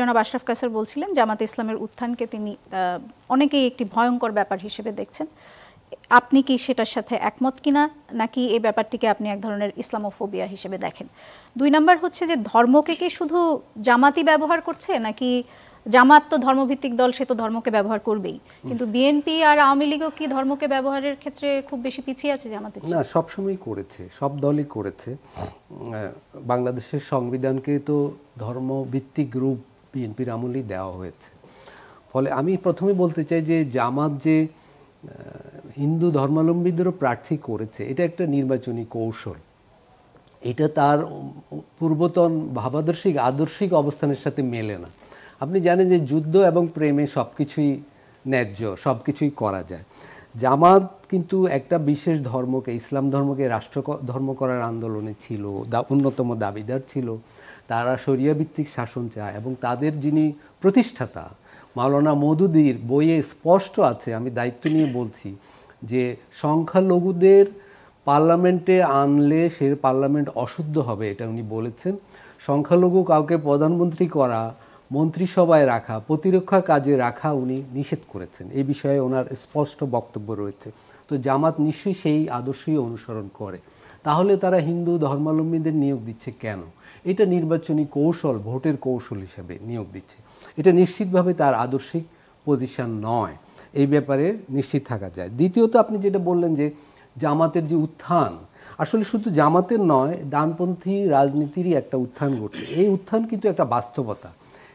জনাব আশরাফ কায়সার বলছিলেন জামাতে ইসলামের উত্থানকে তিনি অনেকেই একটি ভয়ঙ্কর ব্যাপার হিসেবে দেখছেন। আপনি কি সেটার সাথে একমত কিনা, নাকি এই ব্যাপারটিকে আপনি এক ধরনের ইসলামোফোবিয়া হিসেবে দেখেন? 2 নাম্বার হচ্ছে যে ধর্মকে কি শুধু জামাতই ব্যবহার করছে, নাকি জামাত তো ধর্মভিত্তিক দল, সে তো ধর্মকে ব্যবহার করবেই, কিন্তু বিএনপি আর আওয়ামী লীগও কি ধর্মকে ব্যবহারের ক্ষেত্রে খুব বেশি পিছিয়ে আছে জামাতের চেয়ে? না, সবসময় করেছে, সব দলই করেছে। বাংলাদেশের সংবিধানকে তো ধর্মভিত্তিক রূপ বিএনপির আমলেই দেওয়া হয়েছে। ফলে আমি প্রথমে বলতে চাই যে জামাত যে হিন্দু ধর্মাবলম্বীদেরও প্রার্থী করেছে, এটা একটা নির্বাচনী কৌশল। এটা তার পূর্বতন আদর্শিক অবস্থানের সাথে মেলে না। আপনি জানেন যে যুদ্ধ এবং প্রেমে সব কিছুই ন্যায্য, সব কিছুই করা যায়। জামাত কিন্তু একটা বিশেষ ধর্মকে, ইসলাম ধর্মকে রাষ্ট্র ধর্ম করার আন্দোলনে ছিল, অন্যতম দাবিদার ছিল। তারা শরিয়া ভিত্তিক শাসন চায় এবং তাদের যিনি প্রতিষ্ঠাতা মাওলানা মওদুদির বইয়ে স্পষ্ট আছে, আমি দায়িত্ব নিয়ে বলছি, যে সংখ্যালঘুদের পার্লামেন্টে আনলে সে পার্লামেন্ট অশুদ্ধ হবে, এটা উনি বলেছেন। সংখ্যালঘু কাউকে প্রধানমন্ত্রী করা, মন্ত্রিসভায় রাখা, প্রতিরক্ষা কাজে রাখা উনি নিষেধ করেছেন। এই বিষয়ে ওনার স্পষ্ট বক্তব্য রয়েছে। তো জামাত নিশ্চয়ই সেই আদর্শই অনুসরণ করে। তাহলে তারা হিন্দু ধর্মাবলম্বীদের নিয়োগ দিচ্ছে কেন? এটা নির্বাচনী কৌশল, ভোটের কৌশল হিসেবে নিয়োগ দিচ্ছে। এটা নিশ্চিতভাবে তার আদর্শিক পজিশন নয়, এই ব্যাপারে নিশ্চিত থাকা যায়। দ্বিতীয়ত, আপনি যেটা বললেন যে জামাতের যে উত্থান, আসলে শুধু জামাতের নয়, ডানপন্থী রাজনীতিরই একটা উত্থান ঘটছে। এই উত্থান কিন্তু একটা বাস্তবতা।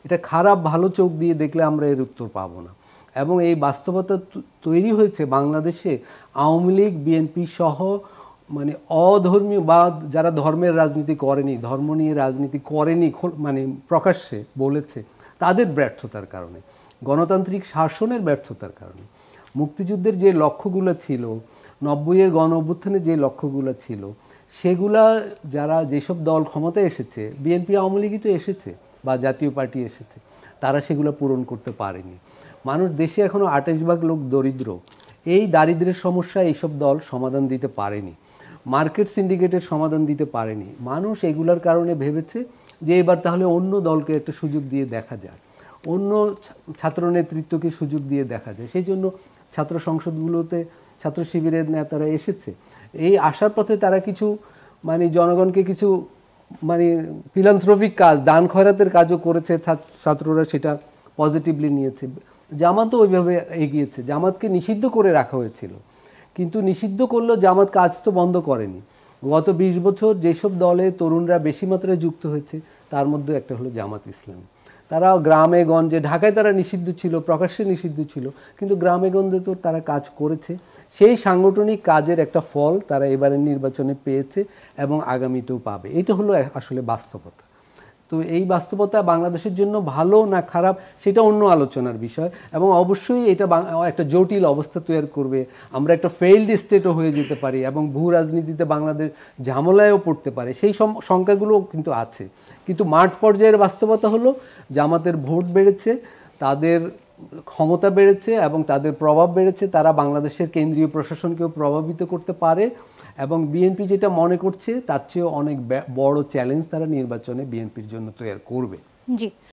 এটা খারাপ ভালো চোখ দিয়ে দেখলে আমরা এর উত্তর পাবো না। এবং এই বাস্তবতা তৈরি হয়েছে বাংলাদেশে আওয়ামী লীগ, বিএনপি সহ মানে অধর্মীয় বা যারা ধর্মের রাজনীতি করেনি, ধর্ম নিয়ে রাজনীতি করেনি, মানে প্রকাশ্যে বলেছে, তাদের ব্যর্থতার কারণে, গণতান্ত্রিক শাসনের ব্যর্থতার কারণে। মুক্তিযুদ্ধের যে লক্ষ্যগুলো ছিল, 90-এর গণ অভ্যুত্থানের যে লক্ষ্যগুলো ছিল, সেগুলা যারা যেসব দল ক্ষমতায় এসেছে, বিএনপি আওয়ামী লীগই তো এসেছে বা জাতীয় পার্টি এসেছে, তারা সেগুলো পূরণ করতে পারেনি। মানুষ, দেশে এখনও 28% লোক দরিদ্র। এই দারিদ্র্যের সমস্যা এইসব দল সমাধান দিতে পারেনি, মার্কেট সিন্ডিকেটের সমাধান দিতে পারেনি। মানুষ এগুলার কারণে ভেবেছে যে এবার তাহলে অন্য দলকে একটা সুযোগ দিয়ে দেখা যায়, অন্য ছাত্র নেতৃত্বকে সুযোগ দিয়ে দেখা যায়। সেই জন্য ছাত্র সংসদগুলোতে ছাত্র শিবিরের নেতারা এসেছে। এই আসার পথে তারা কিছু মানে জনগণকে কিছু মানে ফিলান্থ্রপিক কাজ, দান খয়রাতের কাজও করেছে, ছাত্ররা সেটা পজিটিভলি নিয়েছে। জামাতও ওইভাবে এগিয়েছে। জামাতকে নিষিদ্ধ করে রাখা হয়েছিল, কিন্তু নিষিদ্ধ করলেও জামাত কাজ তো বন্ধ করেনি। গত 20 বছর যেসব দলে তরুণরা বেশি মাত্রায় যুক্ত হয়েছে, তার মধ্যে একটা হলো জামাত ইসলাম। তারা গ্রামে গঞ্জে, ঢাকায় তারা নিষিদ্ধ ছিল, প্রকাশ্যে নিষিদ্ধ ছিল, কিন্তু গ্রামে গঞ্জে তো তারা কাজ করেছে। সেই সাংগঠনিক কাজের একটা ফল তারা এবারের নির্বাচনে পেয়েছে এবং আগামীতেও পাবে। এটা হলো আসলে বাস্তবতা। তো এই বাস্তবতা বাংলাদেশের জন্য ভালো না খারাপ সেটা অন্য আলোচনার বিষয়, এবং অবশ্যই এটা একটা জটিল অবস্থা তৈরি করবে। আমরা একটা ফেইল্ড স্টেটও হয়ে যেতে পারি এবং ভূ রাজনীতিতে বাংলাদেশ ঝামেলায়ও পড়তে পারে, সেই সংখ্যাগুলো কিন্তু আছে। কিন্তু মাঠ পর্যায়ের বাস্তবতা হলো জামাতের ভোট বেড়েছে, তাদের ক্ষমতা বেড়েছে এবং তাদের প্রভাব বেড়েছে। তারা বাংলাদেশের কেন্দ্রীয় প্রশাসনকেও প্রভাবিত করতে পারে, এবং বিএনপি যেটা মনে করছে তার চেয়েও অনেক বড় চ্যালেঞ্জ তারা নির্বাচনে বিএনপির জন্য তৈরি করবে। জি।